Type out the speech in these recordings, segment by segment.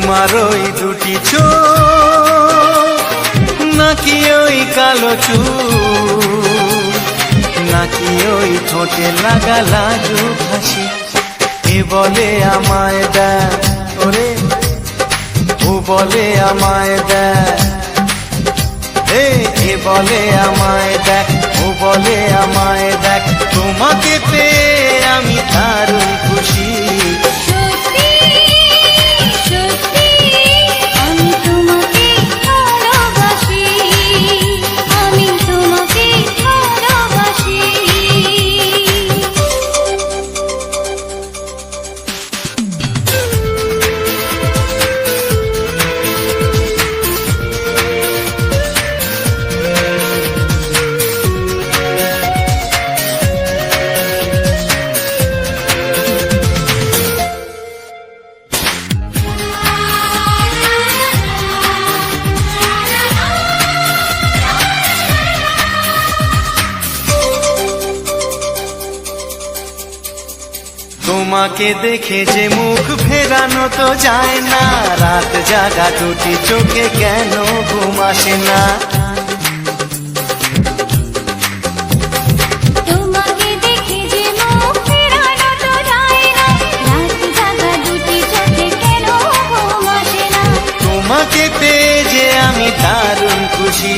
তোমার ওই দুটি চোখ নাকি ওই কালো চুল নাকি ওই ঠোঁটে লাগা লাজুক হাসি এ বলে আমায় দেয় ওরে ও বলে আমায় দেয় এ বলে আমায় দেখ ও বলে আমায় দেখ তোমাকে পেয়ে আমি দারুণ খুশি তোমাকে দেখে যে মুখ ফেরানো তো যায় না রাত জাগা দুটি চোখে কেন ঘুম আসে না তোমাকে দেখে যে মুখ ফেরানো তো যায় না রাত জাগা দুটি চোখে কেন ঘুম আসে না তোমাকে পেয়ে যে আমি দারুণ খুশি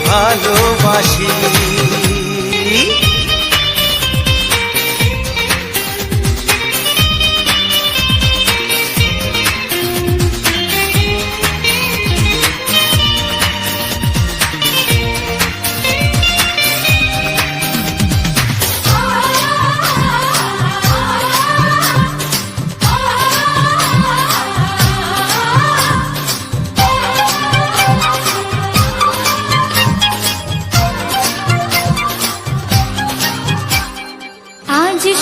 ভালোবাসি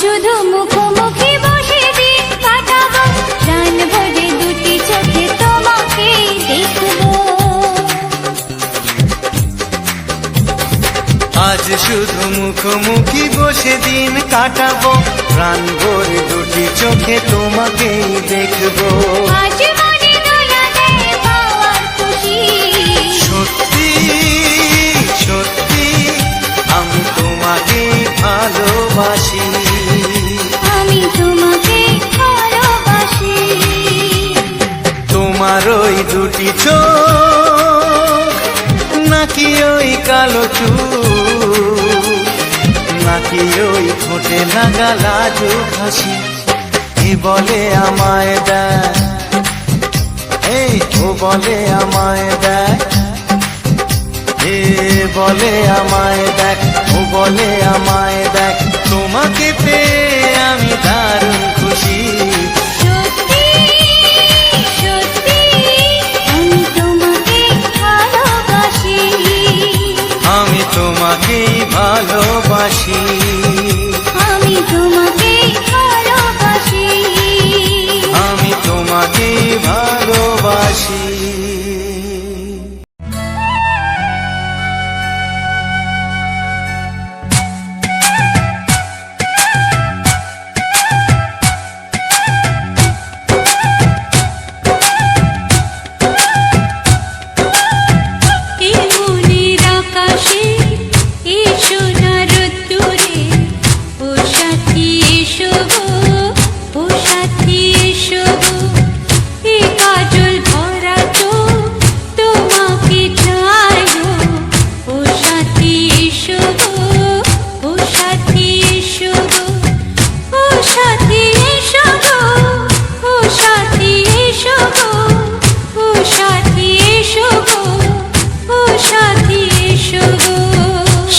শুধু মুখোমুখি বসে দিন কাটাবো প্রাণ ভরে দুটি চোখে তোমাকে দেখবো আজ শুধু মুখোমুখি বসে দিন কাটাবো প্রাণ ভরে দুটি চোখে তোমাকেই দেখবো আজ মনে দোলা দেয় পাওয়ার খুশি সত্যি সত্যি আমি তোমাকে ভালোবাসি আমি তোমাকে ভালোবাসি তোমার ওই দুটি চোখ নাকি ওই কালো চুল নাকি ওই ঠোঁটে লাগা লাজুক হাসি এ বলে আমায় দেয় ও বলে আমায় দেয় এ বলে আমায় দেখ ও বলে আমায় দেখ তোমাকে পেয়ে আমি দারুণ খুশি সত্যি সত্যি আমি তোমাকে ভালোবাসি আমি তোমাকেই ভালোবাসি আমি তোমাকে ভালোবাসি আমি তোমাকেই ভালোবাসি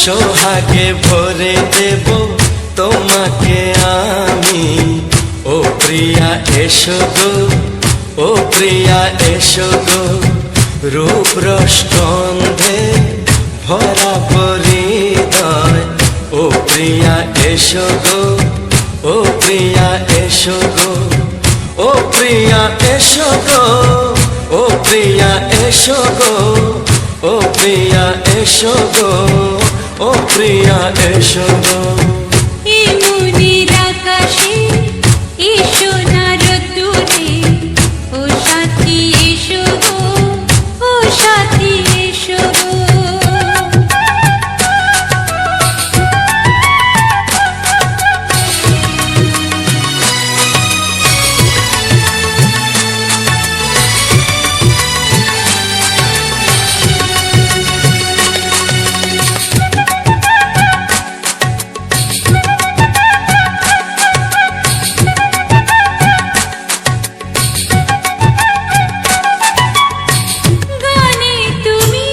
সোহাগে ভরে দেব তোমাকে আমি ও প্রিয়া এসো গো ও প্রিয়া এসো গো রূপ রসগন্ধে ভরা পরিদয় ও প্রিয়া এসো গো ও প্রিয়া এসো গো ও প্রিয়া এসো গো ও প্রিয়া এসো গো ও প্রিয়া এসো গো ও প্রিয়া এসো গো। এই মনের আকাশে এসো না রোদ্দুরে, ও সাথী এসো গো, ও সাথী এসো গো। গানে তুমি,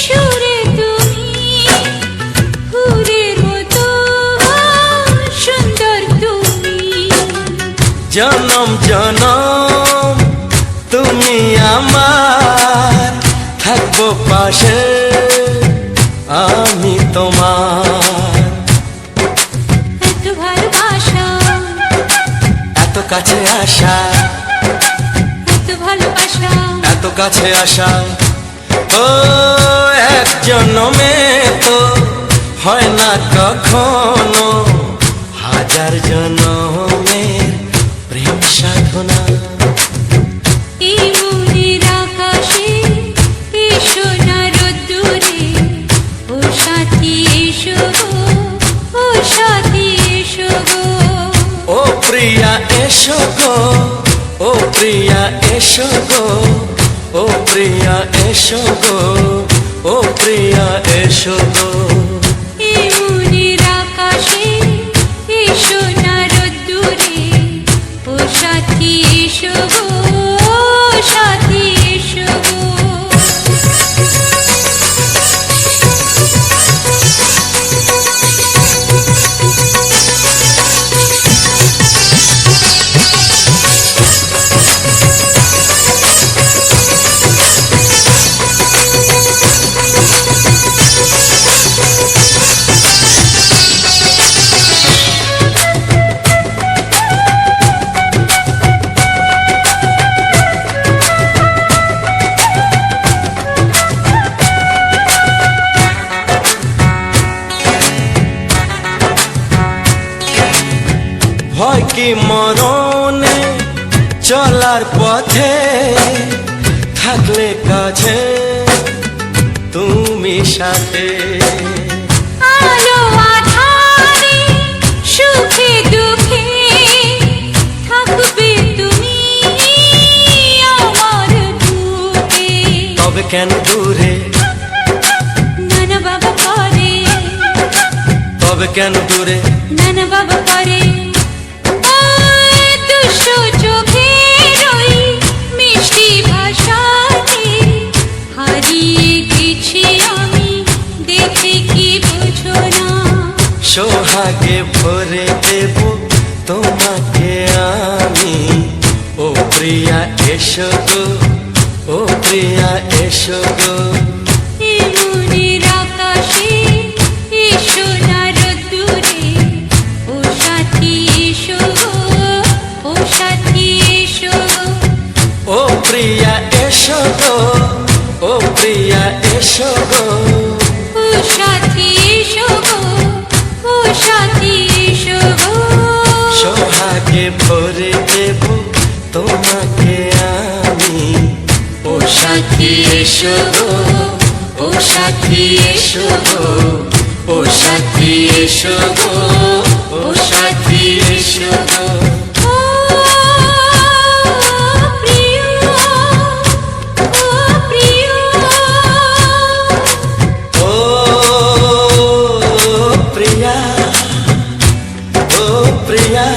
সুরে তুমি, ফুলের মতো সুন্দর তুমি। জনম জনম তুমি আমার, থাকবো পাশে আমি তোমার। এত ভালোবাসা, এত কাছে আসা, এত ভালোবাসা, এত কাছে আসা, ও এক জন্মে তো হয় না কখনো, হাজার জন্মের প্রেম সাধনা। এই মনের আকাশে এসো না রোদ্দুরে, ও সাথী এসো গো, ও সাথী এসো গো। ও প্রিয়া এসো গো, ও প্রিয়া এসো গো, ও প্রিয়া এসো গো, ও প্রিয়া এসো গো। এই মনের আকাশে এসো না রোদ্দুরে, ও সাথী এসো গো, ও সাথী এসো গো। ভয় কি মরণে চলার পথে, থাকলে কাছে তুমি সাথে। আলো আঁধারে সুখে দুঃখে থাকবে তুমি আমার বুকে। তবে কেন দূরে, নানা বাবা করে, তবে কেন দূরে, নানা বাবা করে। ওই দুষ্টু চোখের ওই মিষ্টি ভাষাতে হারিয়ে গেছি আমি, দেখে কি বুঝো না। সোহাগে ভরে দেব তোমাকে আমি, ও প্রিয়া এসো গো, ও প্রিয়া এসো গো। এই মনের আকাশে এসো না রোদ্দুরে, ও সাথী এসো গো, ও সাথী এসো গো। ও প্রিয়া এসো গো, ও প্রিয়া এসো গো। ও সাথী এসো গো, ও সাথী এসো গো। সোহাগে ভরে দেব তোমাকে আমি, ও সাথী এসো গো, ও সাথী এসো গো, ও সাথী এসো গো, ও সাথী এসো গো। ও প্রিয়, ও প্রিয়, ও প্রিয়া, ও প্রিয়া,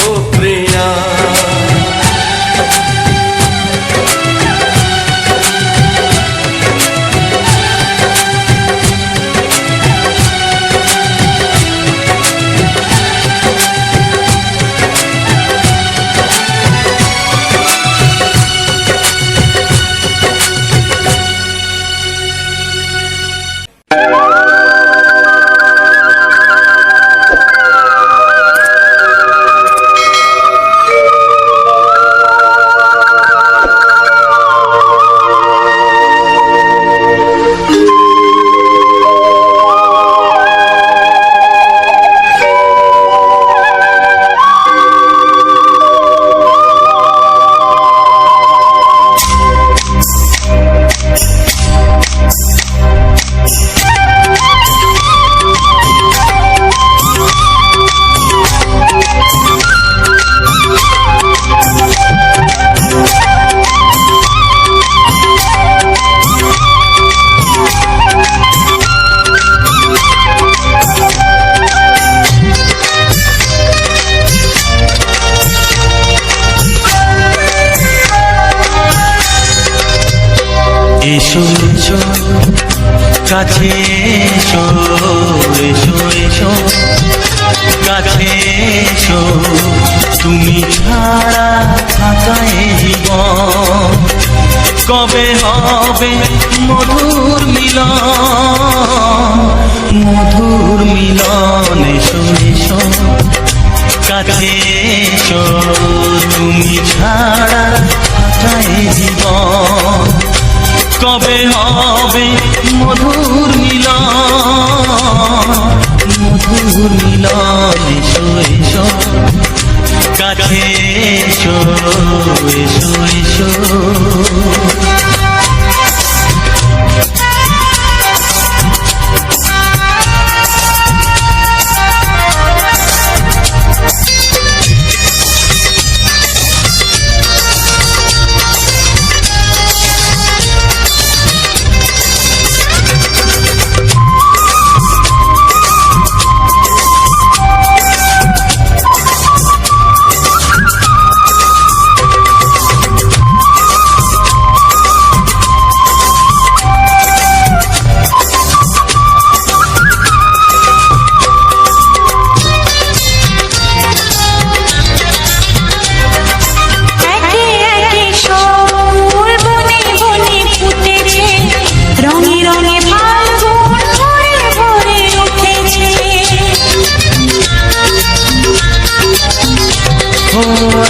ও প্রিয়া। কাছে এসো এসো এসো কাছে এসো তুমি ছাড়া থাকায় জীবন কবে হবে মধুর মিলন মধুর মিলন এসো এসো কাছে এসো তুমি ছাড়া থাকায় জীবন কবে হবে মধুর মিলন মধুর মিলন এসো এসো কাছে এসো এসো এসো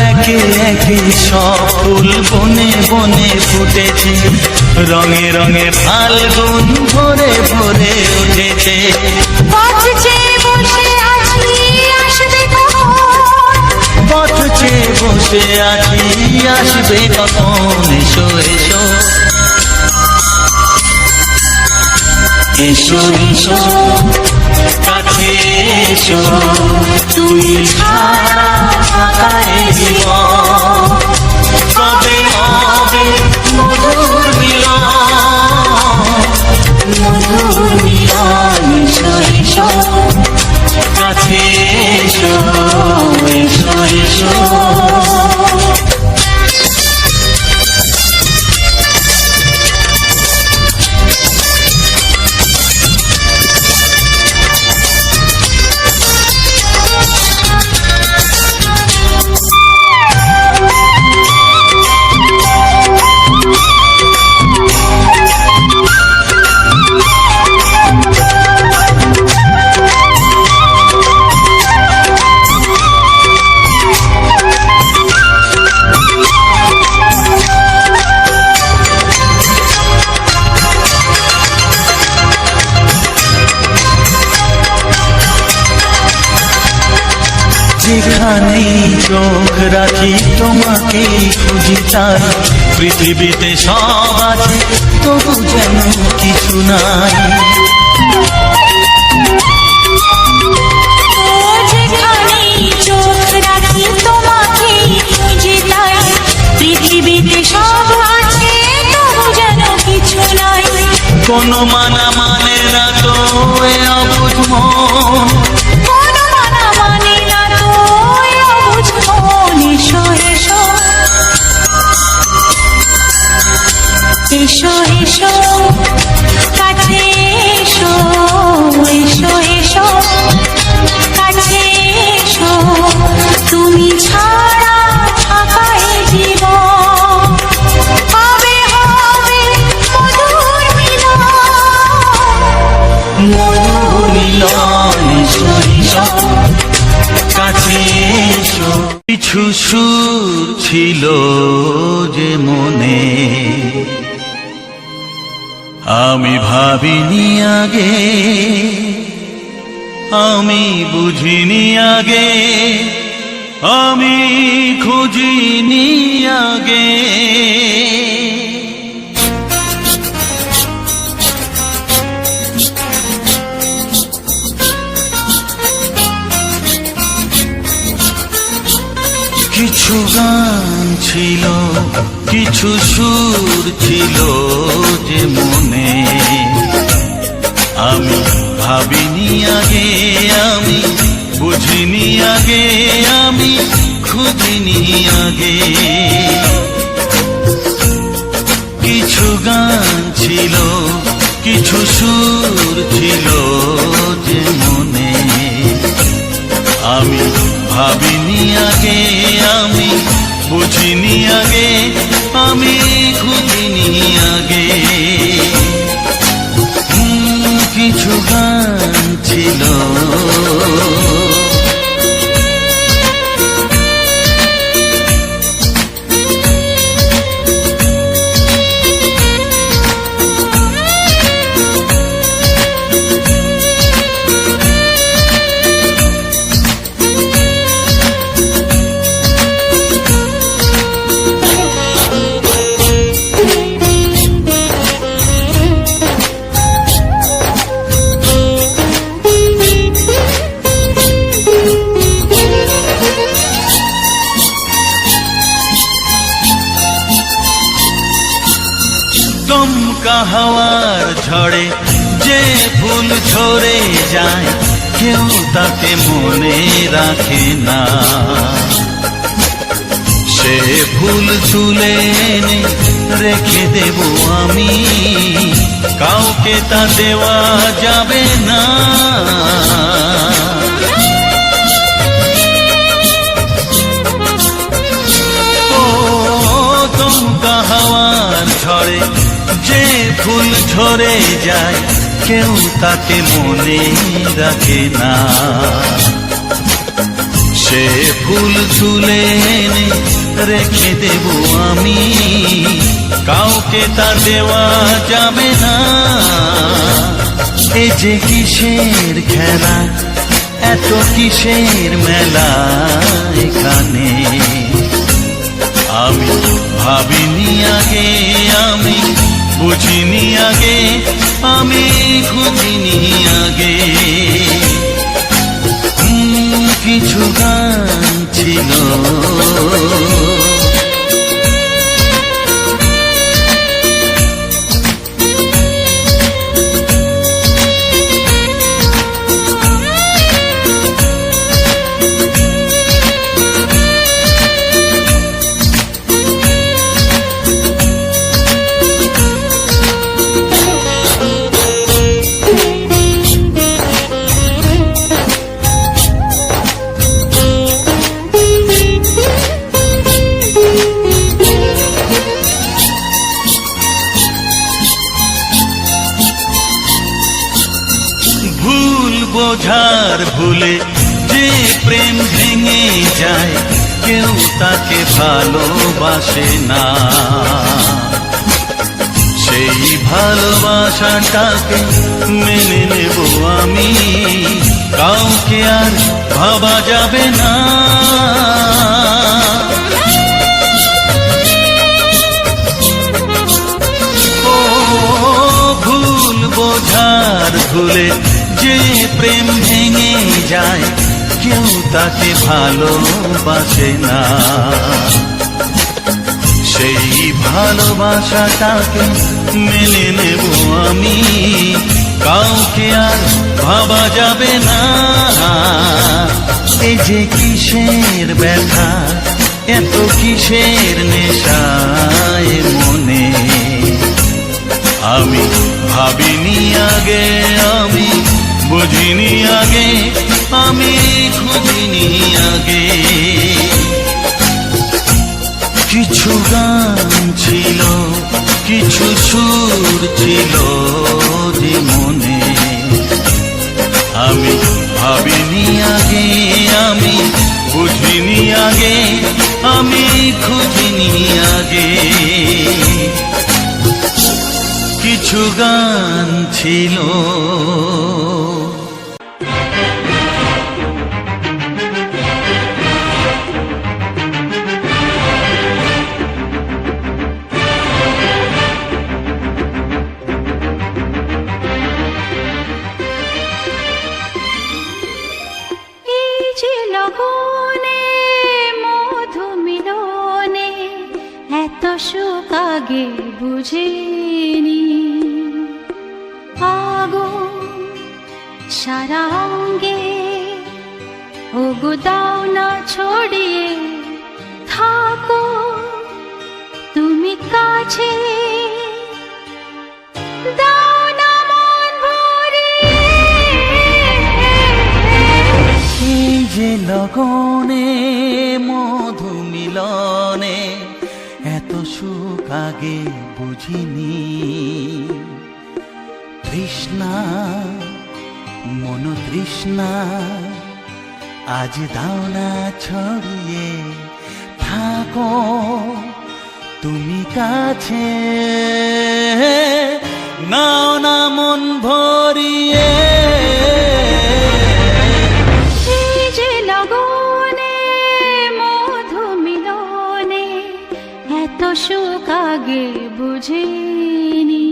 একে একে সব ফুল বনে বনে ফুটেছে রঙে রঙে ফাল্গুন ভরে ভরে উঠেছে পথ চেয়ে বসে আছি আসবে কখন এসো এসো এসো এসো কাছে এসো তুমি ছাড়া থাকায় জীবন কবে হবে মধুর মিলন মধুর মিলন এসো এসো কাছে এসো এসো এসো যেখানেই চোখ রাখি তোমাকেই খুঁজি তাই পৃথিবীতে সব আছে তবু যেন কিছু নাই যেখানেই চোখ রাখি তোমাকেই খুঁজি তাই পৃথিবীতে সব আছে তবু যেন কিছু নাই কোনো মানা মানে না তো এ অবুঝ মন এসো এসো কাছে এসো এসো এসো কাছে এসো তুমি ছাড়া থাকায় জীবন কবে হবে মধুর মিলন মধুর মিলন এসো এসো কাছে এসো কিছু সুর ছিল যে মনে আমি ভাবিনি আগে আমি বুঝিনি আগে আমি খুঁজিনি আগে কিছু গান ছিল কিছু সুর ছিল যে মনে আমি ভাবিনি আগে আমি বুঝিনি আগে আমি খুঁজিনি আগে কিছু গান ছিল কিছু সুর ছিল যে মনে, আমি ভাবিনি আগে, আমি বুঝিনি আগে, আমি খুঁজিনি আগে। কিছু গান ছিল দমকা হাওয়ার ঝড়ে যে ফুল ঝরে যায়, কেউ তাকে মনে রাখে না। সে ফুল তুলে এনে রেখে দেব আমি, কাউকে তা দেওয়া যাবে না। ও দমকা হাওয়ার ঝড়ে যে ফুল ঝরে যায়, কেউ তাকে মনে রাখে না। সে ফুল তুলে এনে রেখে দেব আমি, কাউকে তা দেওয়া যাবে না। এ যে কিসের খেলা, এত কিসের মেলা এখানে, আমি ভাবিনি আগে, আমি বুঝিনি আগে, আমি খুঁজিনি আগে। কিছু গান ছিল বোঝার ভুলে যে প্রেম ভেঙে যায়, কেউ তাকে ভালোবাসে না। সেই ভালোবাসাটাকে মেনে নেব আমি, কাউকে আর ভাবা যাবে না। ও ভুল বোঝার ভুলে যে প্রেম ভেঙে যায়, কেউ তাকে ভালোবাসে না। সেই ভালোবাসাটাকে মেনে নেব আমি, কাউকে আর ভাবা যাবে না। এই যে কিসের ব্যথা, এত কিসের নেশায় মনে, আমি ভাবিনি আগে, আমি বুঝিনি আগে, আমি খুঁজিনি আগে। কিছু গান ছিল, কিছু সুর ছিল যে মনে, আমি ভাবিনি আগে, আমি বুঝিনি আগে, আমি খুঁজিনি আগে। কিছু গান ছিল সুখ আগে বুঝিনি, আগুন সারা অঙ্গে ওগো দাও না ছড়িয়ে থাকো তুমি কাছে, দাও না যে লগনে মধু মিলনে এত সুখ আগে বুঝিনি। তৃষ্ণা মন তৃষ্ণা আজ দাও না ছড়িয়ে, থাকো তুমি কাছে, নাও না মন ভরিয়ে। এই যে লগনে মধু মিলনে এত সুখ আগে বুঝিনি।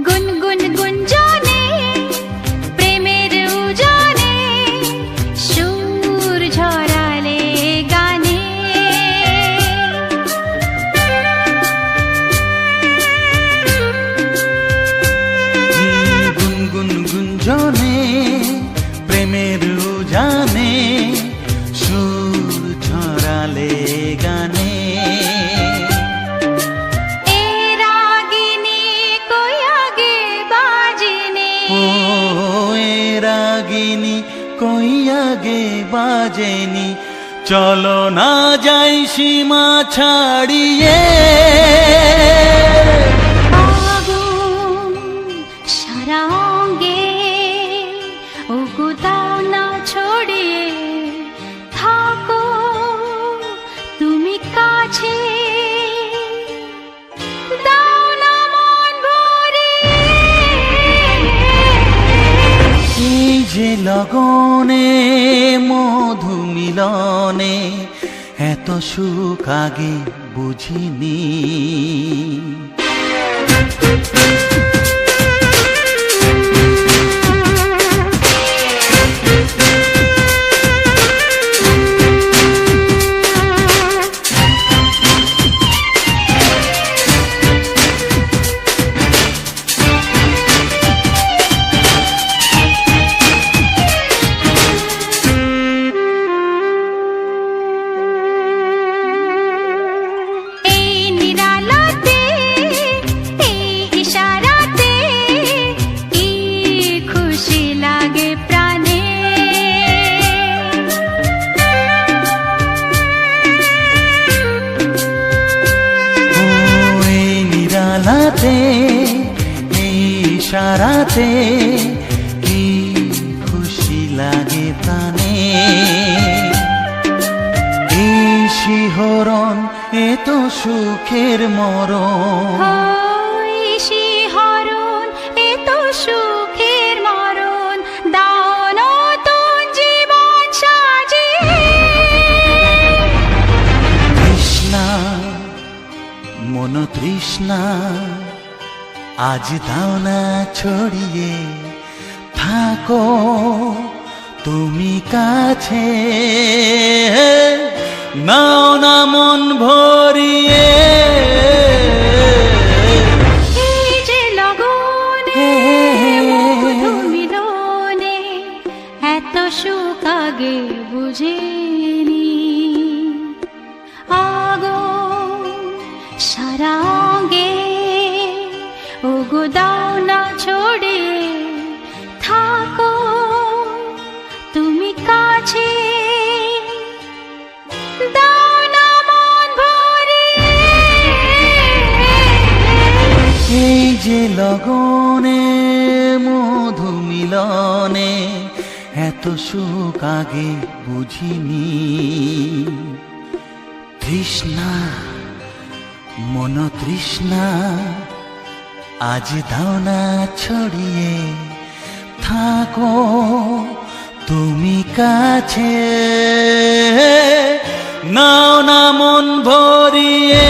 গুনগুন গুঞ্জনে প্রেমের উজানে সুর ঝরালে গানে। গুনগুন গুঞ্জনে প্রেমের উজানে সুর ছড়ালে গানে। এ রাগিনী কই আগে বাজেনি, ও এ রাগিনী কই আগে বাজেনি, চলো না যাই সীমা ছাড়িয়ে। আগুন সারা অঙ্গে ওগো দাও না ছড়িয়ে, থাকো তুমি কাছে, দাও না মন ভরিয়ে। এই যে লগনে মধু মিলনে এত সুখ আগে বুঝিনি। এই নিরালাতে এই ইশারাতে কি খুশি লাগে প্রাণে। ও এই নিরালাতে এই ইশারাতে কি খুশি লাগে প্রাণে। এই শিহরণ এ তো সুখের মরণ, ওই শিহরণ এ তো সুখের মরণ, দাও নতুন জীবন সাজিয়ে। তৃষ্ণা মন তৃষ্ণা আজ দাও না ছড়িয়ে, থাকো তুমি কাছে, নাও না মন ভরিয়ে। এই যে লগনে মধু মিলনে এত সুখ আগে বুঝিনি। আগুন সারা অঙ্গে ওগো দাও না ছড়িয়ে, থাকো তুমি কাছে, দাও না মন ভরিয়ে। এই যে লগনে মধু মিলনে এত সুখ আগে বুঝিনি। তৃষ্ণা মন তৃষ্ণা আজ দাও না ছড়িয়ে, থাকো তুমি কাছে, নাও না মন ভরিয়ে।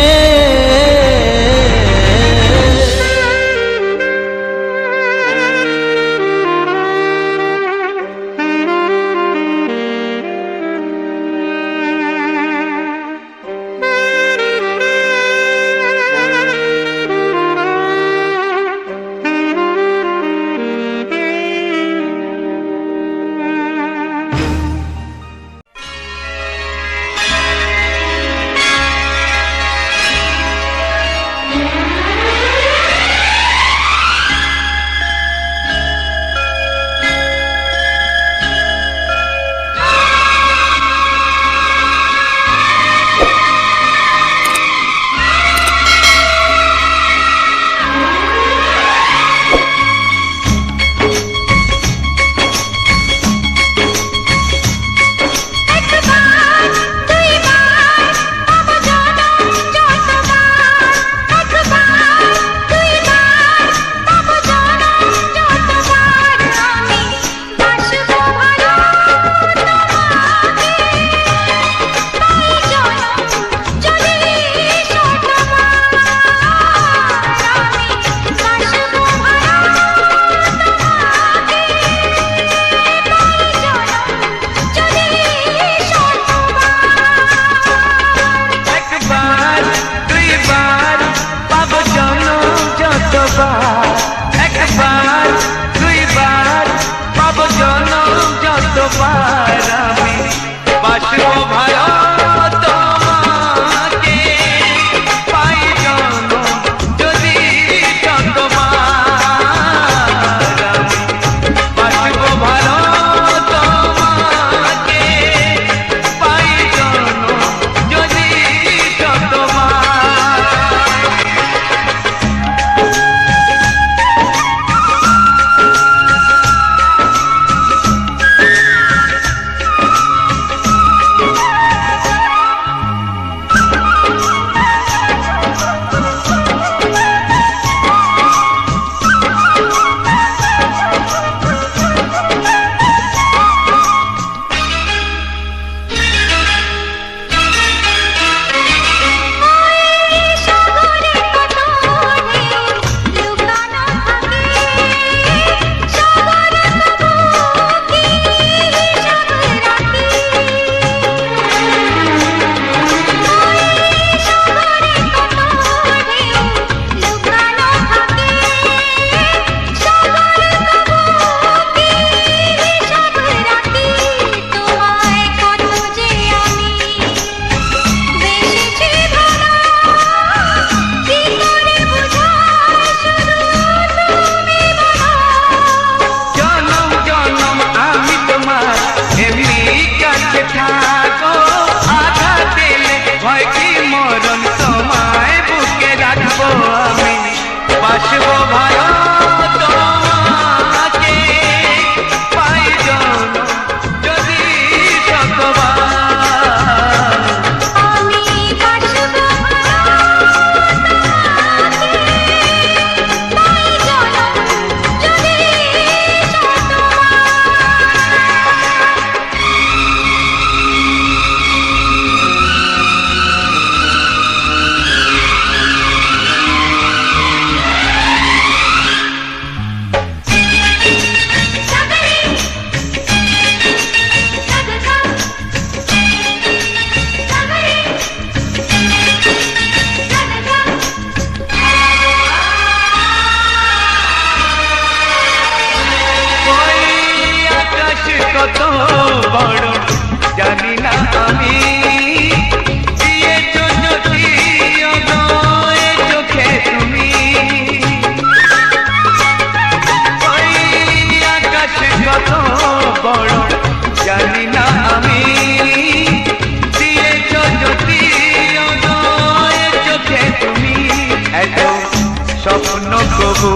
স্বপ্ন কবু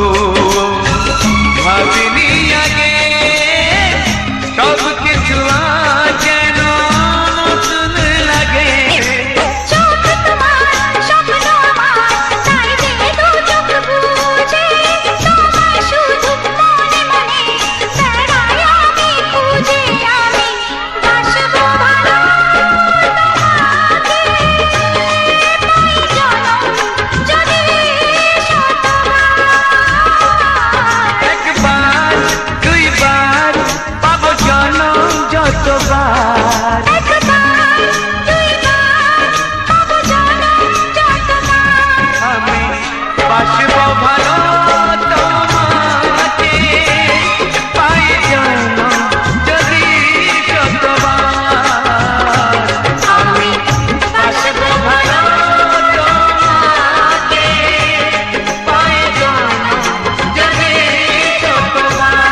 ভাবিনি আগে সব কিছু আজ যেন নতুন লাগে চোখ তোমার স্বপ্ন আমার তাই যে দু চোখ বুঝে তোমায় শুধু মনে মনে বেড়াই আমি খুঁজে আমি বাসবো ভালো তোমাকে পাই জনম যদি একবার দুইবার পাবো জনম যতবার আমি বাসবো ভালো তোমাকে পাই জনম যদি যতবার আমি বাসবো ভালো তোমাকে পাই জনম যদি যতবার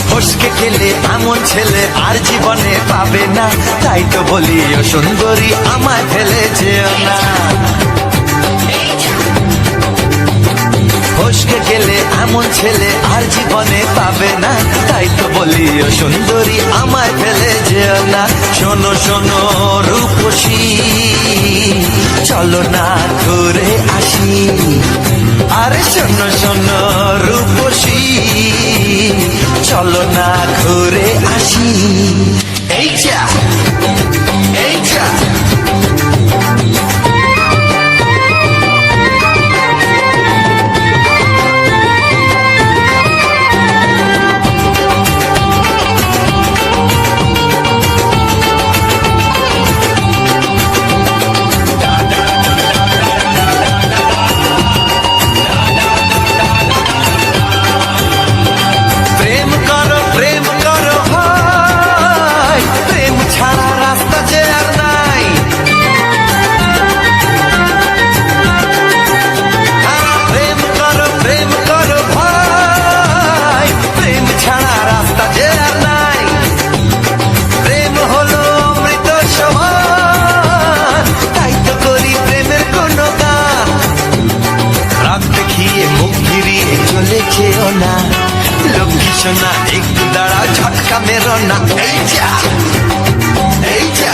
ফসকে গেলে এমন ছেলে আর জীবনে পাবে না তাই তো বলি ও সুন্দরী আমায় ফেলে যেও না ফসকে গেলে এমন ছেলে আর জীবনে পাবে না তাই তো বলি ও সুন্দরী আমায় ফেলে যেও না শোনো শোনো রূপসী চলো না ঘুরে আসি আরে শোনো শোনো রূপসী চলো না ঘুরে আসি এই যা এই যা প্রেম করো ভাই প্রেম ছাড়া রাস্তা যে আর নাই প্রেম করো ভাই প্রেম ছাড়া রাস্তা যে আর নাই প্রেম হলো অমৃত সমান তাই তো করি প্রেমের কোনো গান রাত দেখিয়ে মুখ ফিরিয়ে চলে যেও না লক্ষ্মী সোনা একটু দাঁড়াও ঝটকা মেরো না এই যা এই যা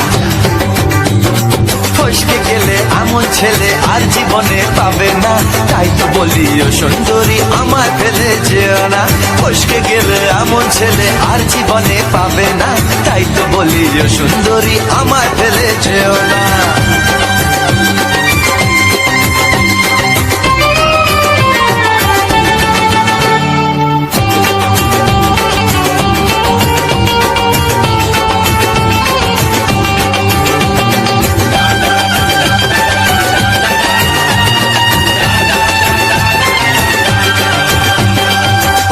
ফসকে গেলে এমন ছেলে আর জীবনে পাবে না তাই তো বলি ও সুন্দরী আমায় ফেলে যেও না ফসকে গেলে এমন ছেলে আর জীবনে পাবে না তাই তো বলি ও সুন্দরী আমায় ফেলে যেও না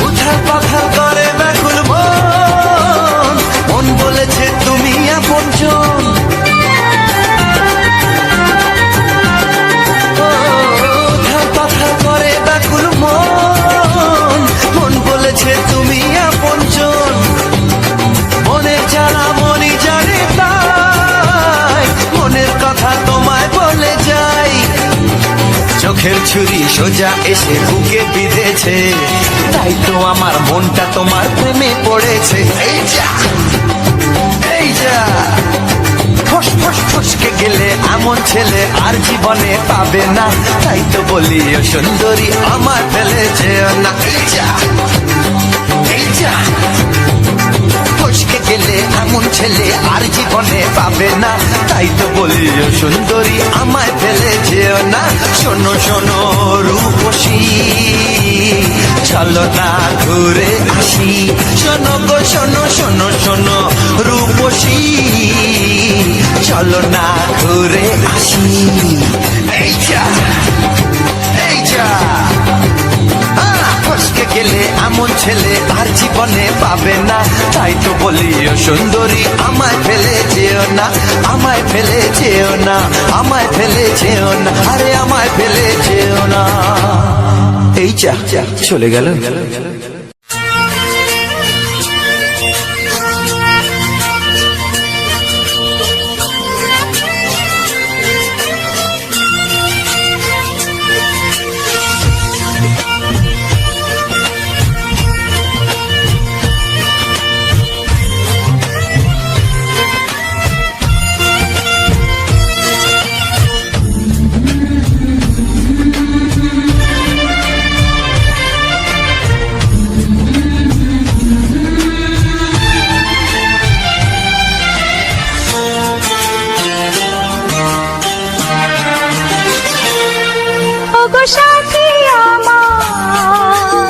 উথাল পাথাল করে ব্যাকুল মন মন বলেছে তুমি আপনজন উথাল পাথাল করে ব্যাকুল মন মন বলেছে তুমি আপনজন মনের জ্বালা মনি জানে তাই মনের কথা তোমায় বলে যাই চোখের ছুরি সোজা এসে বুকে বিঁধেছে তাই তো আমার মনটা তোমার প্রেমে পড়েছে এই যা এই যা ফস ফস ফসকে গেলে এমন ছেলে আর জীবনে পাবে না তাই তো বলি ও সুন্দরী আমার ফেলে যেও না এই যা এই যা ফসকে গেলে এমন ছেলে আর জীবনে পাবে না তাই তো বলি ও সুন্দরী আমায় ফেলে যেও না। শোনো শোনো রূপসী, চলো না ঘুরে আসি। শোনো গো শোনো শোনো শোনো রূপসী, চলো না ঘুরে আসি। এই যা এই যা, ফসকে গেলে এমন ছেলে আর জীবনে পাবে না। তাই তো বলি ও সুন্দরী আমায় ফেলে যেও না, আমায় ফেলে যেও না, আমায় ফেলে যেও না, আরে আমায় ফেলে যেও না। এই যা চলে গেল। ওগো সাথী আমার,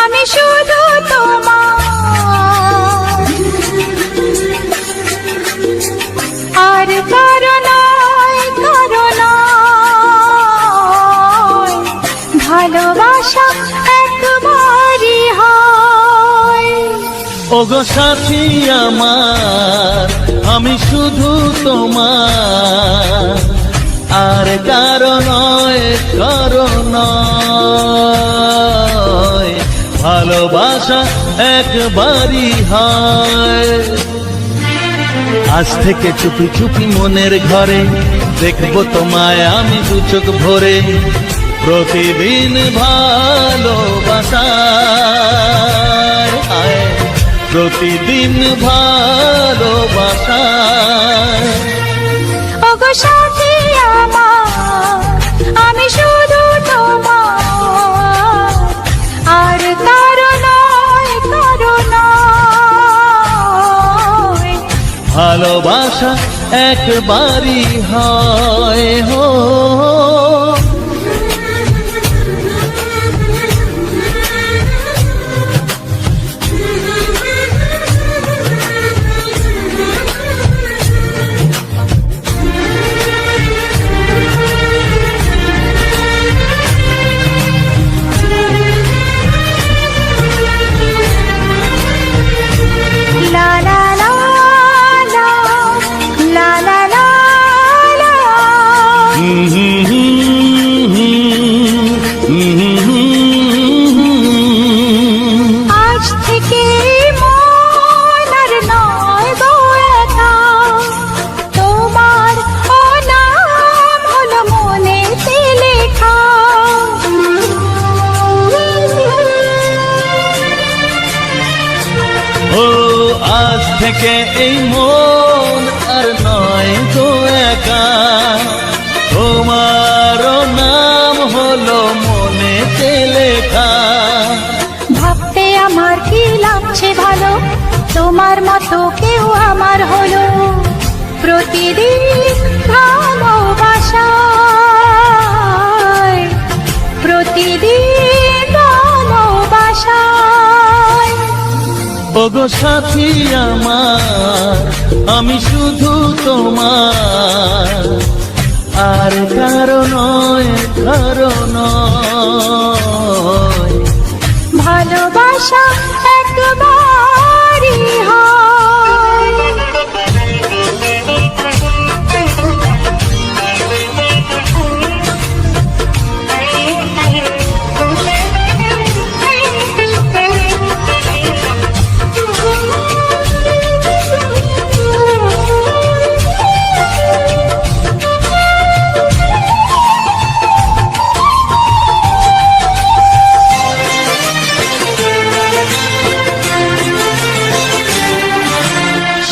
আমি শুধু তোমার, আর কারো নয় কারো নয়, ভালোবাসা একবারই হয়। ওগো সাথী আমার, আমি শুধু তোমার, আর কারো নয় কারো নয়, ভালোবাসা একবারই হয়। আজ থেকে চুপি চুপি মনের ঘরে দেখবো তোমায় আমি দু চোখ ভরে। প্রতিদিন ভালোবাসায়, প্রতিদিন ভালোবাসায়। ওগো সাথী আমার, আমি শুধু তোমার, আর কারো নয় কারো নয়, ভালোবাসা একবারই হয় হো। লা লা লা লা, লা লা লা লা। আজ থেকে মন আর নয় গো একা, তোমার ও নাম হলো মনেতে লেখা। ও আজ থেকে এই মন আর নয় গো একা, তোমারও নাম হলো মনেতে লেখা। ভাবতে আমার কি লাগছে ভালো, তোমার মতো কেউ আমার হলো। প্রতিদিন ভালোবাসায়, প্রতিদিন ভালোবাসায়। ওগো সাথী আমার, আমি শুধু তোমার, আর কারো নয় কারো নয়, ভালোবাসা একবারই হয়।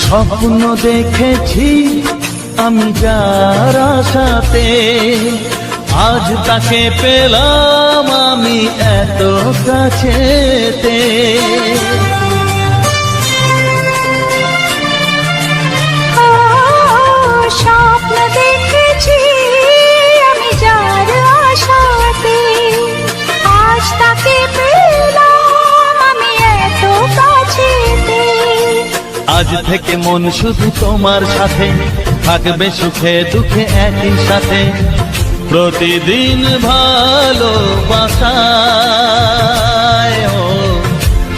স্বপ্ন দেখেছি আমি যার আশাতে, আজ তাকে পেলাম আমি এত কাছেতে। আজ থেকে মন শুধু তোমার সাথে, থাকবে সুখে দুঃখে একই সাথে। প্রতিদিন ভালোবাসায়, ও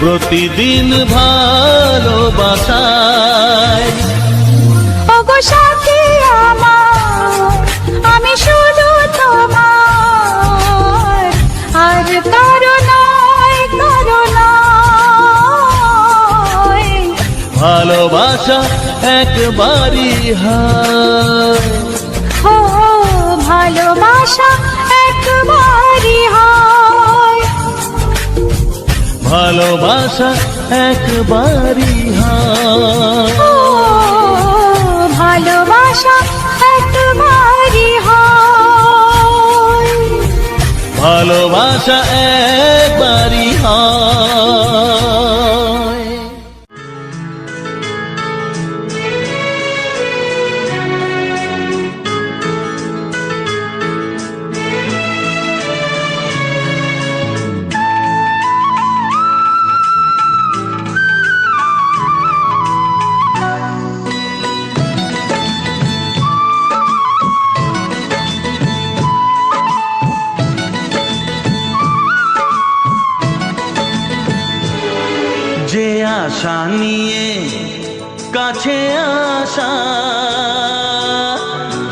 প্রতিদিন ভালোবাসায়। ওগো সাথী আমার, আমি শুধু তোমার, আর কারো নয়, কারো নয়। ভালোবাসা একবারই হয়, ও ভালোবাসা একবারই হয়। ভালোবাসা একবারই হয়, ও ভালোবাসা একবারই হয়। ভালোবাসা একবারই হয়। যে আশা নিয়ে কাছে আসা,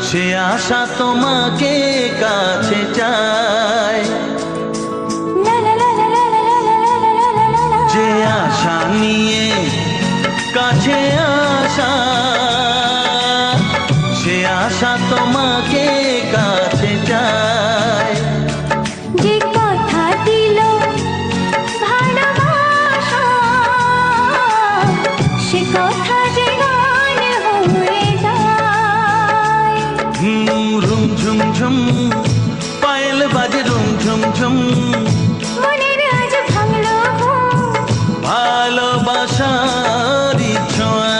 সে আশা তোমাকে কাছে চায়। লা লা লা লা লা লা লা লা লা লা লা। যে আশা নিয়ে কাছে আসা, সে আশা তোমাকে কাছে চায়। যে কথা দিল ভালোবাসা, সে কথা যে গান হয়ে যায়। রুম ঝুম ঝুম পায়েল বাজে, রুম ঝুম ঝুম মনের আজ ভাঙলো ঘুম, ভালোবাসার ছোঁয়া।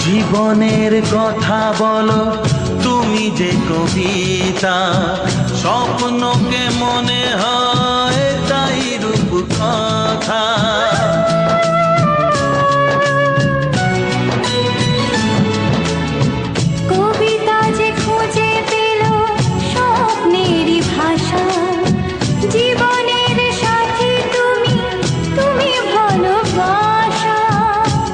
জীবনের কথা বলো তুমি যে কবিতা, স্বপ্নকে মনে হয় তাই রূপ কথা। কবিতা যে খুঁজে পেল স্বপ্নেরই ভাষা। জীবনের সাথী তুমি, তুমি ভালোবাসা।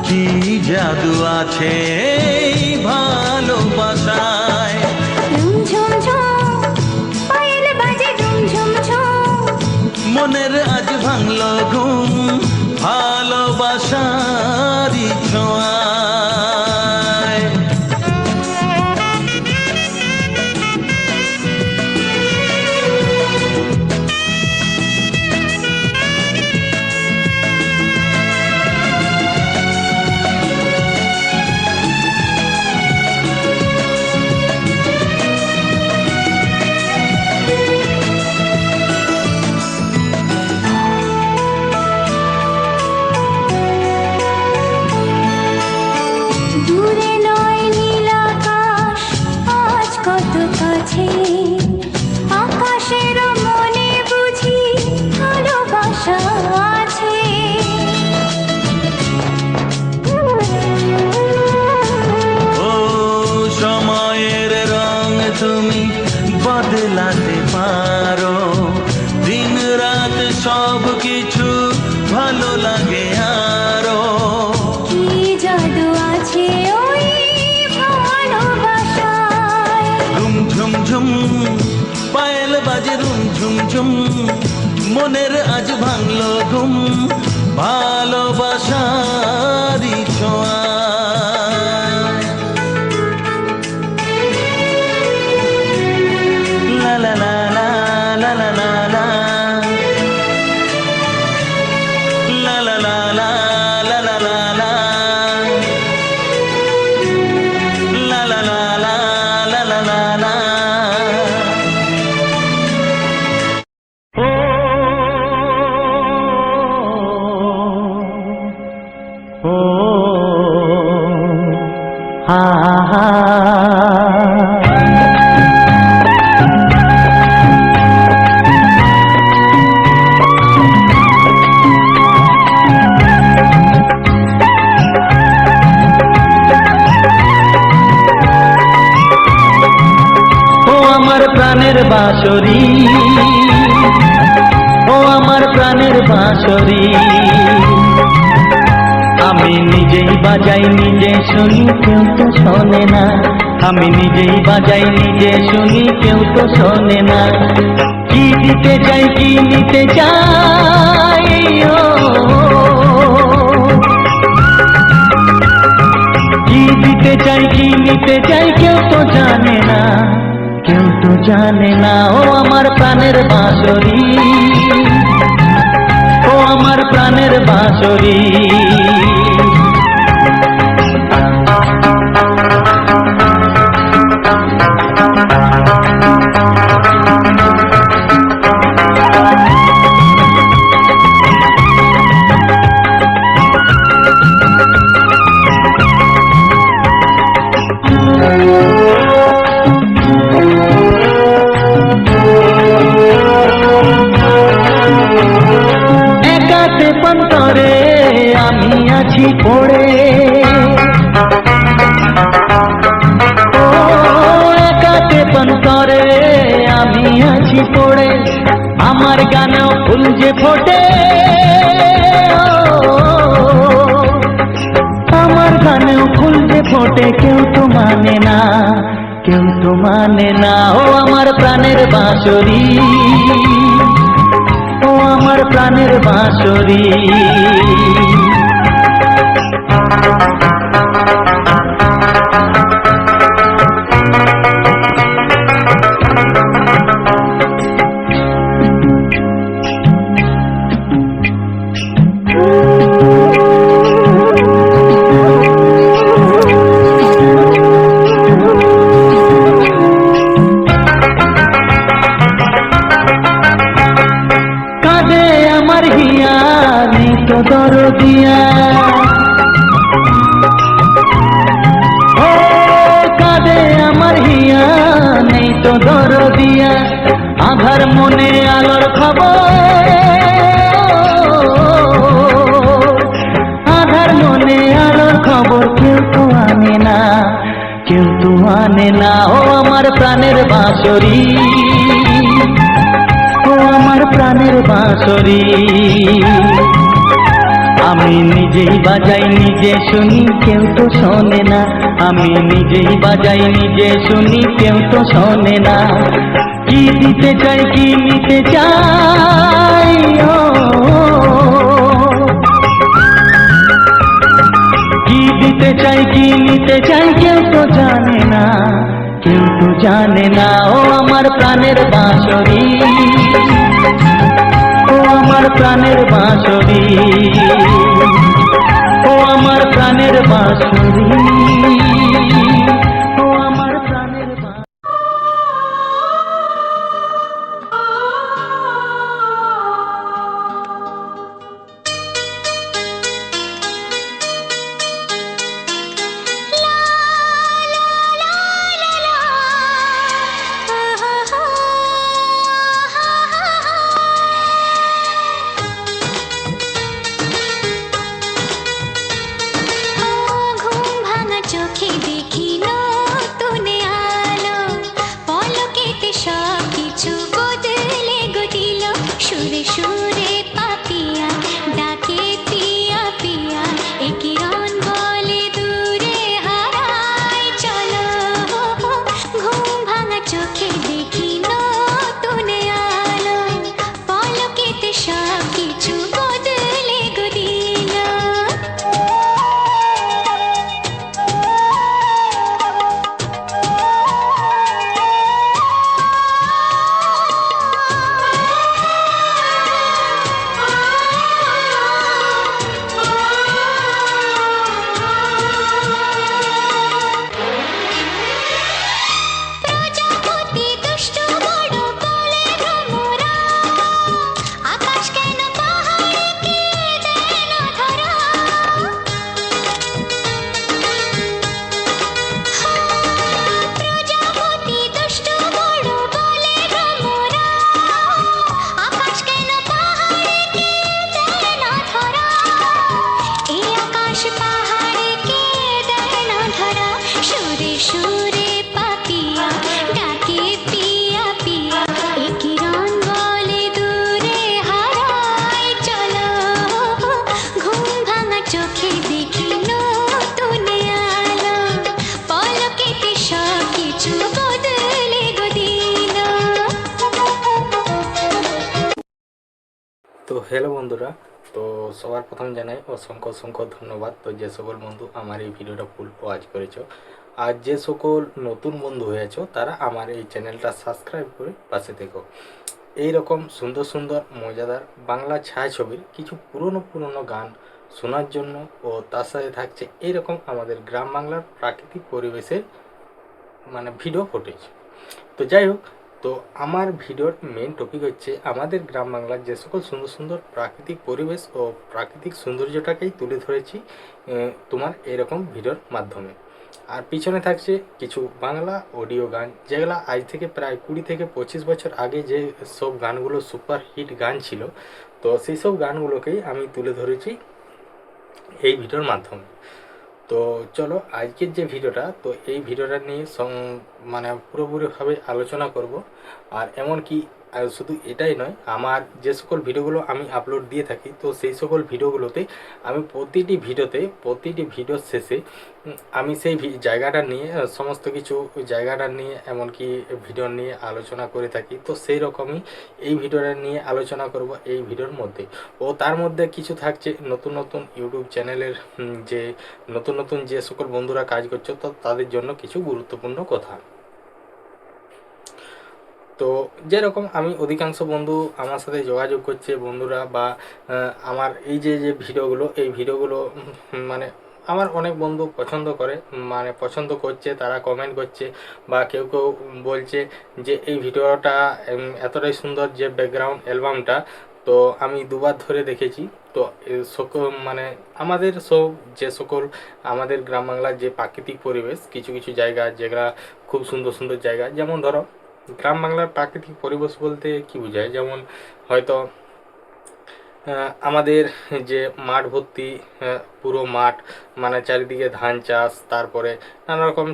কি জাদু আছে এই ভালোবাসায়। রুম ঝুম ঝুম পায়েল বাজে, রুম ঝুম ঝুম মনের আজ ভাঙলো ঘুম, ভালোবাসার ছোঁয়ায়। দূরে নয় নীল আকাশ, আজ কত কাছে। আকাশের মনে বুঝি ভালোবাসা আছে। ও সময়ের রং তুমি বদলাতে পারো, দিন রাত সব কিছু ভালো লাগে আরো। কি জাদু আছে ওই ভালোবাসায়। রুম ঝুম ঝুম পায়েল বাজে, রুম ঝুম ঝুম মনের আজ ভাঙলো ঘুম, ভালোবাসার ছোঁয়া। লা লা লা লা লা লা লা লা। বাঁশরি, ও আমার প্রাণের বাঁশরি। আমি নিজেই বাজাই নিজে শুনি, কেউ তো শোনে না। আমি নিজেই বাজাই নিজে শুনি, কেউ তো শোনে না। কি দিতে চাই কি নিতে চাই, ও কি দিতে চাই কি নিতে চাই, কেউ তো জানে না, কেউ তো জানে না। ও আমার প্রাণের বাঁশরি, ও আমার প্রাণের বাঁশরি। একাতে পন্তরে আমি আছি পড়ে, ও একাতে পন্তরে আমি আছি পড়ে। আমার গানেও ফুল যে ফোটে, আমার গানেও ফুল যে ফোটে, কেউ তো মানে না, কেউ তো মানে না। ও আমার প্রাণের বাঁশরি, ও আমার প্রাণের বাঁশরি। কাঁদে আমার হিয়া, নেই তো দরদিয়া, ও কাঁদে আমার হিয়া, নেই তো দরদিয়া। আধার মনে আলোর খবর, আধার মনে আলোর খবর, কেউ তো আনে না, কেউ তো আনে না। ও আমার প্রাণের বাঁশরি, ও আমার প্রাণের বাঁশরি। আমি নিজেই বাজাই নিজে শুনি, কেউ তো শোনে না। আমি নিজেই বাজাই নিজে শুনি, কেউ তো শোনে না। কি দিতে চাই কি নিতে চাই, ও কি দিতে চাই কি নিতে চাই, কেউ তো জানে না, কেউ তো জানে না। ও আমার প্রাণের বাঁশরি, ও আমার প্রাণের বাঁশরি, ও আমার প্রাণের বাঁশরি, ও আমার প্রাণের বাঁশরি। ঘুম ভাঙা চোখে দেখি নতুন আলো, পলকেতে সব কিছু বদলে গদিল। সুরে সুরে পাপিয়া ডাকে পিয়া পিয়া, এ কিরণ বলে দূরে হারায় চলো। ঘুম ভাঙা চোখে দেখি নতুন আলো, পলকেতে সব কিছু বদলে গদিল। তো হ্যালো বন্ধুরা, তো সবার প্রথম জানাই অসংখ্য অসংখ্য ধন্যবাদ। তো যে সকল বন্ধু আমার এই ভিডিওটা ফুল ওয়াচ করেছো, আর যে সকল নতুন বন্ধু হয়েছো তারা আমার এই চ্যানেলটা সাবস্ক্রাইব করে পাশে থেকো। এই রকম সুন্দর সুন্দর মজাদার বাংলা ছায়াছবির কিছু পুরনো পুরনো গান শোনার জন্য, ও তার সাথে থাকছে এইরকম আমাদের গ্রাম বাংলার প্রাকৃতিক পরিবেশের ভিডিও ফুটেজ। তো যাই হোক, তো আমার ভিডিওর মেন টপিক হচ্ছে আমাদের গ্রাম বাংলার যে সকল সুন্দর সুন্দর প্রাকৃতিক পরিবেশ ও প্রাকৃতিক সৌন্দর্যটাকেই তুলে ধরেছি তোমার এরকম ভিডিওর মাধ্যমে। আর পিছনে থাকছে কিছু বাংলা অডিও গান, যেগুলো আজ থেকে প্রায় 20 থেকে 25 বছর আগে যে সব গানগুলো সুপার হিট গান ছিল, তো সেই সব গানগুলোকেই আমি তুলে ধরেছি এই ভিডিওর মাধ্যমে। তো চলো আজকের যে ভিডিওটা, তো এই ভিডিওটা নিয়ে পুরোপুরিভাবে আলোচনা করব। আর এমনকি শুধু এটাই নয়, আমার যে সকল ভিডিওগুলো আমি আপলোড দিয়ে থাকি, তো সেই সকল ভিডিওগুলোতে আমি প্রতিটি ভিডিওর শেষে আমি সেই জায়গাটা নিয়ে সমস্ত কিছু জায়গাটা নিয়ে এমনকি ভিডিও নিয়ে আলোচনা করে থাকি। তো সেই রকমই এই ভিডিওটা নিয়ে আলোচনা করব এই ভিডিওর মধ্যে। ও তার মধ্যে কিছু থাকছে নতুন নতুন ইউটিউব চ্যানেলের যে নতুন যে সকল বন্ধুরা কাজ করছে, তো তাদের জন্য কিছু গুরুত্বপূর্ণ কথা। তো যেরকম আমি অধিকাংশ বন্ধু আমার সাথে যোগাযোগ করছে বন্ধুরা, বা আমার এই যে ভিডিওগুলো, এই ভিডিওগুলো আমার অনেক বন্ধু পছন্দ করছে, তারা কমেন্ট করছে, বা কেউ কেউ বলছে যে এই ভিডিওটা এতটাই সুন্দর, যে ব্যাকগ্রাউন্ড অ্যালবামটা তো আমি দুবার ধরে দেখেছি। তো আমাদের যে সকল আমাদের গ্রাম বাংলার যে প্রাকৃতিক পরিবেশ, কিছু কিছু জায়গা যেগুলা খুব সুন্দর সুন্দর জায়গা, যেমন ধরো গ্রাম বাংলার প্রাকৃতিক পরিবেশ বলতে কি বোঝায়, যেমন হয়তো আমাদের যে মাঠ ভর্তি, পুরো মাঠ, চারিদিকে ধান চাষ, তারপরে নানা রকম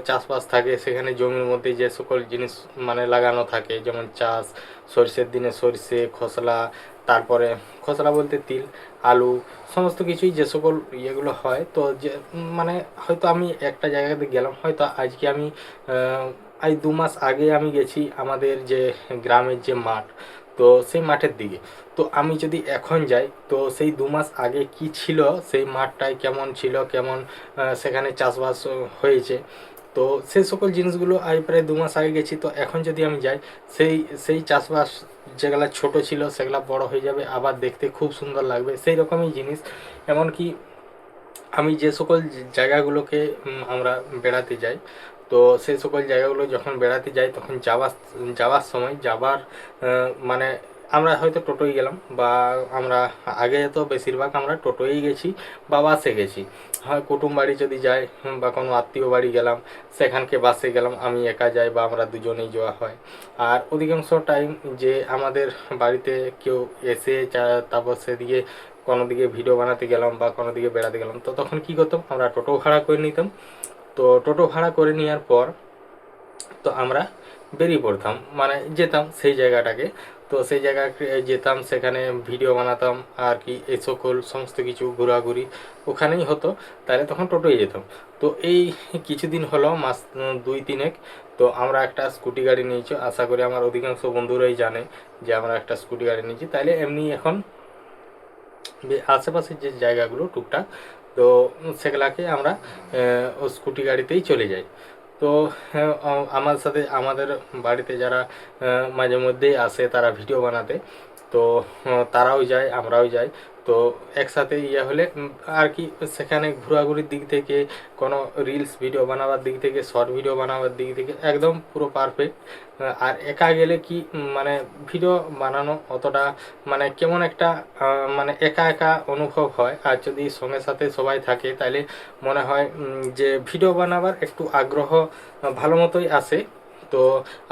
চাষবাস থাকে, সেখানে জমির মধ্যে যে সকল জিনিস লাগানো থাকে, যেমন চাষ, সরষের দিনে সরষে, খসলা, তারপরে খসলা বলতে তিল, আলু, সমস্ত কিছুই যে সকল ইয়েগুলো হয়। তো যে হয়তো আমি একটা জায়গাতে গেলাম, হয়তো আজকে আমি আজ 2 মাস আগে আমি গেছি আমাদের যে গ্রামের যে মাঠ, তো সেই মাঠের দিকে। তো আমি যদি এখন যাই, তো সেই 2 মাস আগে কি ছিল, সেই মাঠটায় কেমন ছিল, কেমন সেখানে চাষবাস হয়েছে, তো সেই সকল জিনিসগুলো আজ প্রায় 2 মাস আগে গেছি। তো এখন যদি আমি যাই, সেই চাষবাস যেগুলা ছোট ছিল সেগুলা বড় হয়ে যাবে, আবার দেখতে খুব সুন্দর লাগবে, সেই রকমই জিনিস। এমনকি আমি যে সকল জায়গাগুলোকে আমরা বেড়াতে যাই, তো সেই সকল জায়গাগুলো যখন বেড়াতে যাই, তখন যাওয়ার সময় আমরা হয়তো টোটোয় গেলাম, বা আমরা আগে তো বেশিরভাগ আমরা টোটোয় গেছি বা বাসে গেছি। হয় কুটুম বাড়ি যদি যাই, বা কোনো আত্মীয় বাড়ি গেলাম, সেখানকে বাসে গেলাম, আমি একা যাই বা আমরা দুজনেই যাওয়া হয়। আর অধিকাংশ টাইম যে আমাদের বাড়িতে কেউ এসে তারপর সেদিকে কোনো দিকে ভিডিও বানাতে গেলাম বা কোনো দিকে বেড়াতে গেলাম, তো তখন কী করতাম, আমরা টোটো ভাড়া করে নিতাম। তো টোটো ভাড়া করে নেওয়ার পর তো আমরা বেরিয়ে পড়তাম, যেতাম সেই জায়গাটাকে। তো সেই জায়গায় যেতাম, সেখানে ভিডিও বানাতাম আর কি, এই সকল সমস্ত কিছু ঘোরাঘুরি ওখানেই হতো। তাহলে তখন টোটোয় যেতাম। তো এই কিছুদিন হলো, মাস 2-3 তো আমরা একটা স্কুটি গাড়ি নিয়েছি। আশা করি আমার অধিকাংশ বন্ধুরাই জানে যে আমরা একটা স্কুটি গাড়ি নিয়েছি। তাইলে এমনি এখন আশেপাশের যে জায়গাগুলো টুকটাক, তো সেগুলাকে আমরা স্কুটি গাড়িতেই চলে যাই। তো আমার সাথে আমাদের বাড়িতে যারা মাঝে মধ্যেই আসে তারা ভিডিও বানাতে, তো তারাও যায়, আমরাও যাই। তো একসাথে ইয়ে হলে আর কি, সেখানে ঘোরাঘুরির দিক থেকে, কোনো রিলস ভিডিও বানাবার দিক থেকে, শর্ট ভিডিও বানাবার দিক থেকে একদম পুরো পারফেক্ট। আর একা গেলে কি ভিডিও বানানো অতটা কেমন একটা একা একা অনুভব হয়। আর যদি সঙ্গে সাথে সবাই থাকে, তাহলে মনে হয় যে ভিডিও বানাবার একটু আগ্রহ ভালো মতোই আসে। তো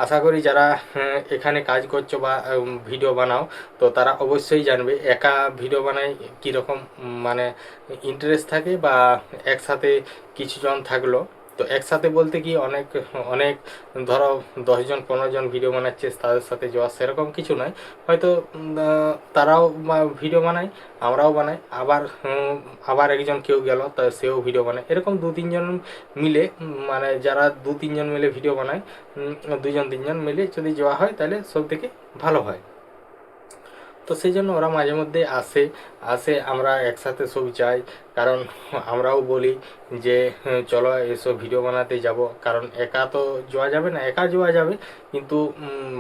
আশা করি যারা এখানে কাজ করছো বা ভিডিও বানাও, তো তারা অবশ্যই জানবে একা ভিডিও বানাই কীরকম ইন্টারেস্ট থাকে, বা একসাথে কিছুজন থাকলো। তো একসাথে বলতে কি, অনেক অনেক ধরো 10 জন 15 জন ভিডিও বানাচ্ছে, তাদের সাথে যাওয়া সেরকম কিছু নয়। হয়তো তারাও ভিডিও বানায়, আমরাও বানাই, আবার একজন কেউ গেল, তা সেও ভিডিও বানায়। এরকম 2-3 জন মিলে, যারা 2-3 জন মিলে ভিডিও বানায়, 2-3 জন মিলে যদি যাওয়া হয়, তাহলে সব থেকে ভালো হয়। তো সেই জন্য ওরা মাঝে মধ্যে আসে, আমরা একসাথে সব যাই। কারণ আমরাও বলি যে চলো এসব ভিডিও বানাতে যাব, কারণ একা তো যাওয়া যাবে না, একা যাওয়া যাবে কিন্তু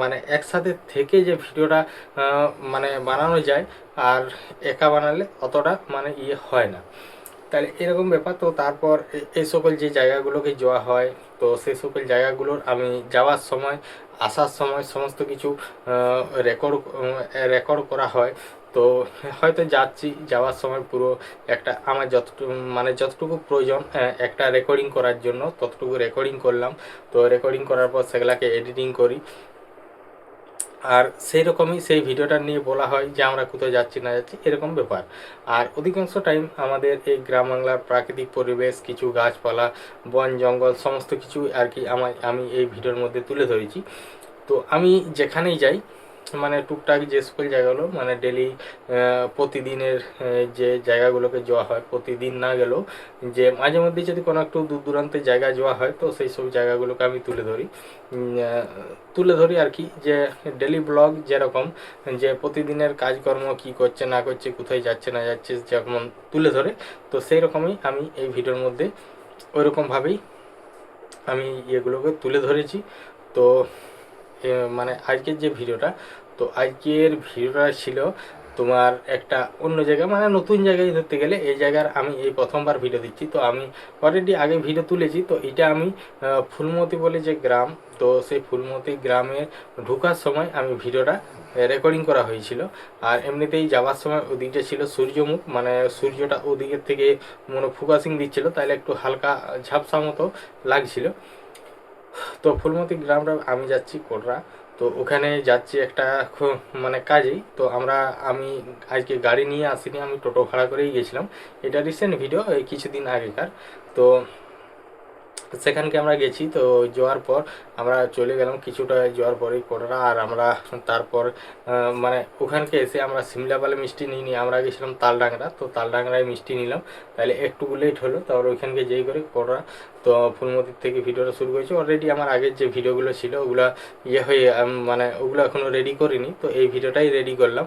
মানে একসাথে থেকে যে ভিডিওটা মানে বানানো যায়, আর একা বানালে অতটা মানে হয় না। তাহলে এরকম ব্যাপার। তো তারপর এই সকল যে জায়গাগুলোকে যাওয়া হয়, তো সেই সকল জায়গাগুলোর আমি যাওয়ার সময় আসার সময় সমস্ত কিছু রেকর্ড করা হয়। তো হয়তো যাওয়ার সময় পুরো একটা আমার যতটুকু প্রয়োজন একটা রেকর্ডিং করার জন্য ততটুকু রেকর্ডিং করলাম। তো রেকর্ডিং করার পর সেগুলাকে এডিটিং করি, আর সেই রকমই সেই ভিডিওটা নিয়ে বলা হয় যে আমরা কোথাও যাচ্ছি না যাচ্ছি এরকম ব্যাপার। আর অধিকাংশ টাইম আমাদের এই গ্রাম বাংলার প্রাকৃতিক পরিবেশ, কিছু গাছপালা, বন জঙ্গল সমস্ত কিছু আর কি আমি এই ভিডিওর মধ্যে তুলে ধরেছি। তো আমি যেখানেই যাই মানে টুকটাক যে সকল জায়গাগুলো মানে ডেলি প্রতিদিনের যে জায়গাগুলোকে যাওয়া হয়, প্রতিদিন না গেলেও যে মাঝে মধ্যে যদি কোনো একটু দূর দূরান্তের জায়গায় যাওয়া হয় তো সেই সব জায়গাগুলোকে আমি তুলে ধরি আর কি। যে ডেলি ব্লগ যেরকম যে প্রতিদিনের কাজকর্ম কি করছে না করছে, কোথায় যাচ্ছে না যাচ্ছে যেমন তুলে ধরে, তো সেই রকমই আমি এই ভিডিওর মধ্যে ওইরকমভাবেই আমি এগুলোকে তুলে ধরেছি। তো মানে আজকের যে ভিডিওটা, তো আজকের ভিডিওটা ছিল তোমার একটা অন্য জায়গা মানে নতুন জায়গায় ধরতে গেলে এই জায়গার আমি এই প্রথমবার ভিডিও দিচ্ছি। তো আমি অলরেডি আগে ভিডিও তুলেছি। তো এটা আমি ফুলমতি বলে যে গ্রাম, তো সেই ফুলমতি গ্রামে ঢোকার সময় আমি ভিডিওটা রেকর্ডিং করা হয়েছিল। আর এমনিতেই যাওয়ার সময় ওদিকটা ছিল সূর্যমুখ, মানে সূর্যটা ওদিকের থেকে মনে ফোকাসিং দিচ্ছিল, তাইলে একটু হালকা ঝাপসা মতো লাগছিল। তো ফুলমতি গ্রামটা আমি যাচ্ছি কোটরা, তো ওখানে যাচ্ছি একটা মানে কাজেই। তো আমি আজকে গাড়ি নিয়ে আসিনি, আমি টোটো ভাড়া করেই গেছিলাম। এটা রিসেন্ট ভিডিও, এই কিছুদিন আগেকার। তো সেখানকে আমরা গেছি। তো যাওয়ার পর আমরা চলে গেলাম কিছুটা যাওয়ার পরেই কোটরা। আর আমরা তারপর মানে ওখানকে এসে আমরা সিমলাপালে মিষ্টি নিইনি, আমরা গেছিলাম তালডাংরা। তো তালডাংরায় মিষ্টি নিলাম, তাহলে একটু লেট হলো। তারপর ওইখানকে যেই করে কোটরা তো ফুলমতির থেকে ভিডিওটা শুরু করেছি। অলরেডি আমার আগের যে ভিডিওগুলো ছিল ওগুলা হয়ে মানে ওগুলো এখনও রেডি করিনি, তো এই ভিডিওটাই রেডি করলাম।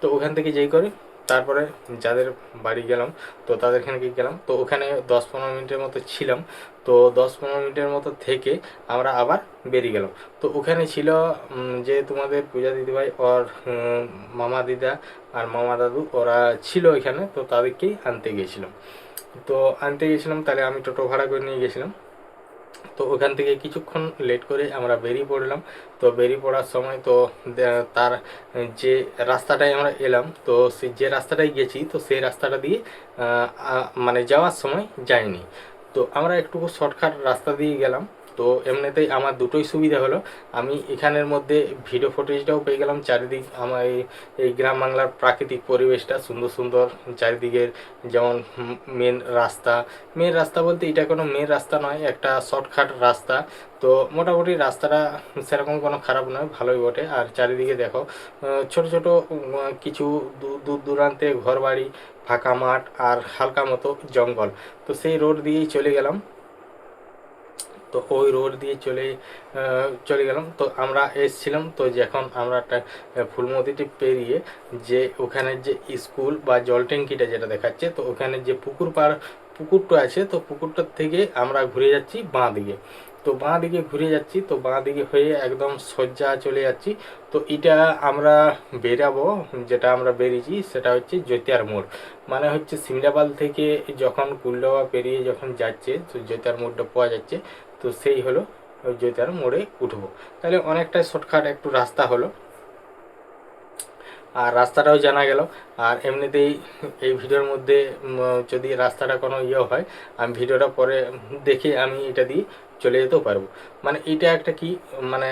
তো ওখান থেকে যেই করে তারপরে যাদের বাড়ি গেলাম তো তাদেরখানে গেলাম। তো ওখানে 10-15 মিনিটের মতো ছিলাম। তো 10-15 মিনিটের মতো থেকে আমরা আবার বেরিয়ে গেলাম। তো ওখানে ছিল যে তোমাদের পূজা দিদিভাই ওর মামা দিদা আর মামা দাদু ওরা ছিল ওইখানে, তো তাদেরকেই আনতে গেছিলাম। তাহলে আমি টোটো ভাড়া করে নিয়ে গেছিলাম। তো ওখান থেকে কিছুক্ষণ লেট করে আমরা বেরিয়ে পড়লাম। তো বেরিয়ে পড়ার সময় তো তার যে রাস্তাটায় আমরা এলাম, তো যে রাস্তাটায় গেছি তো সেই রাস্তাটা দিয়ে মানে যাওয়ার সময় যাইনি। তো আমরা একটুকু শর্টকাট রাস্তা দিয়ে গেলাম। তো এমনিতেই আমার দুটোই সুবিধা হলো, আমি এখানের মধ্যে ভিডিও ফুটেজটাও পেয়ে গেলাম। চারিদিক আমার এই গ্রাম বাংলার প্রাকৃতিক পরিবেশটা সুন্দর সুন্দর চারিদিকের, যেমন মেন রাস্তা বলতে এটা কোনো মেন রাস্তা নয়, একটা শর্টকাট রাস্তা। তো মোটামুটি রাস্তাটা সেরকম কোনো খারাপ নয়, ভালোই বটে। আর চারিদিকে দেখো ছোট ছোট কিছু দূর দূরান্তে ঘরবাড়ি, ফাঁকা মাঠ আর হালকা মতো জঙ্গল। তো সেই রোড দিয়েই চলে গেলাম। তো ওই রোড দিয়ে চলে গেলাম। তো আমরা এসছিলাম, তো যখন আমরা একটা ফুলমতিটি পেরিয়ে যে ওখানে যে স্কুল বা জল ট্যাঙ্কিটা যেটা দেখাচ্ছে, তো ওখানে যে পুকুরটা আছে, তো পুকুরটার থেকে আমরা ঘুরে যাচ্ছি বাঁ দিকে। তো বাঁ দিকে ঘুরে যাচ্ছি, তো বাঁ দিকে হয়ে একদম সোজা চলে যাচ্ছি। তো এটা আমরা বেরাবো, যেটা আমরা বেরিয়েছি সেটা হচ্ছে জৈতিয়ার মোড়, মানে হচ্ছে সিমলাপাল থেকে যখন কুলডাবা পেরিয়ে যখন যাচ্ছে তো জৈতিয়ার মোড়টা পাওয়া যাচ্ছে। তো সেই হলো ওই জৈতিয়ার মোড়ে উঠবো, তাহলে অনেকটাই শর্টকাট একটু রাস্তা হলো, আর রাস্তাটাও জানা গেল। আর এমনিতেই এই ভিডিওর মধ্যে যদি রাস্তাটা কোনো হয়, আমি ভিডিওটা পরে দেখে আমি এটা দিয়ে চলে যেতেও পারবো। মানে এটা একটা কি মানে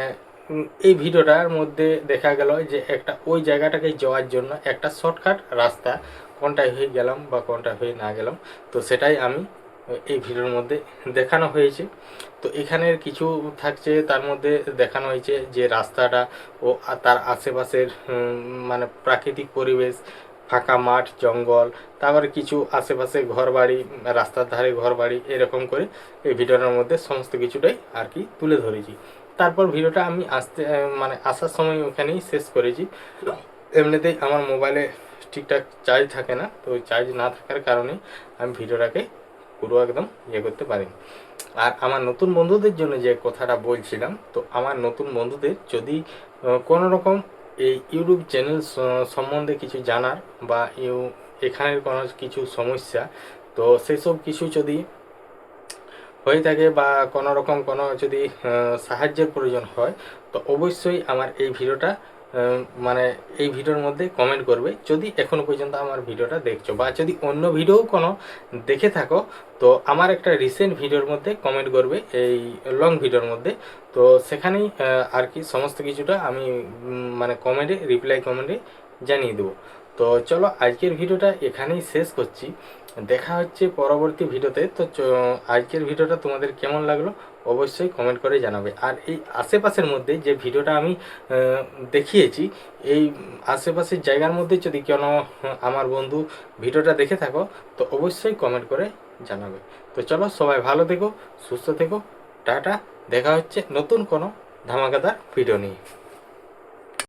এই ভিডিওটার মধ্যে দেখা গেল যে একটা ওই জায়গাটাকে যাওয়ার জন্য একটা শর্টকাট রাস্তা, কোনটায় হয়ে গেলাম বা কোনটা হয়ে না গেলাম, তো সেটাই আমি এই ভিডিওর মধ্যে দেখানো হয়েছে। তো এখানের কিছু থাকছে, তার মধ্যে দেখানো হয়েছে যে রাস্তাটা ও তার আশেপাশের মানে প্রাকৃতিক পরিবেশ, ফাঁকা মাঠ জঙ্গল, তারপরে কিছু আশেপাশে ঘরবাড়ি, রাস্তার ধারে ঘরবাড়ি, এরকম করে এই ভিডিওটার মধ্যে সমস্ত কিছুটাই আর কি তুলে ধরেছি। তারপর ভিডিওটা আমি আসার সময় ওখানেই শেষ করেছি। এমনিতেই আমার মোবাইলে ঠিকঠাক চার্জ থাকে না, তো ওই চার্জ না থাকার কারণে আমি ভিডিওটাকে পুরো একদম করতে পারিনি। আর আমার নতুন বন্ধুদের জন্য যে কথাটা বলছিলাম, তো আমার নতুন বন্ধুদের যদি কোনো রকম এই ইউটিউব চ্যানেল সম্বন্ধে কিছু জানার বা এখানের কোনো কিছু সমস্যা, তো সেসব কিছু যদি হয়ে থাকে বা কোনো রকম কোনো যদি সাহায্যের প্রয়োজন হয়, তো অবশ্যই আমার এই ভিডিওটা মানে এই ভিডিওর মধ্যে কমেন্ট করবে। যদি এখনো পর্যন্ত আমার ভিডিওটা দেখছো বা যদি অন্য ভিডিও কোনো দেখে থাকো, তো আমার একটা রিসেন্ট ভিডিওর মধ্যে কমেন্ট করবে, এই লং ভিডিওর মধ্যে। তো সেখানেই আর কি সমস্ত কিছুটা আমি মানে রিপ্লাই কমেন্টে জানিয়ে দেবো। তো চলো আজকের ভিডিওটা এখানেই শেষ করছি, দেখা হচ্ছে পরবর্তী ভিডিওতে। তো আজকের ভিডিওটা তোমাদের কেমন লাগলো অবশ্যই কমেন্ট করে জানাবে। আর এই আশেপাশের মধ্যে যে ভিডিওটা আমি দেখিয়েছি, এই আশেপাশের জায়গার মধ্যে যদি কোনো আমার বন্ধু ভিডিওটা দেখে থাকো, তো অবশ্যই কমেন্ট করে জানাবে। তো চলো সবাই ভালো থেকো, সুস্থ থেকো, টাটা। দেখা হচ্ছে নতুন কোনো ধামাকাদার ভিডিও নিয়ে।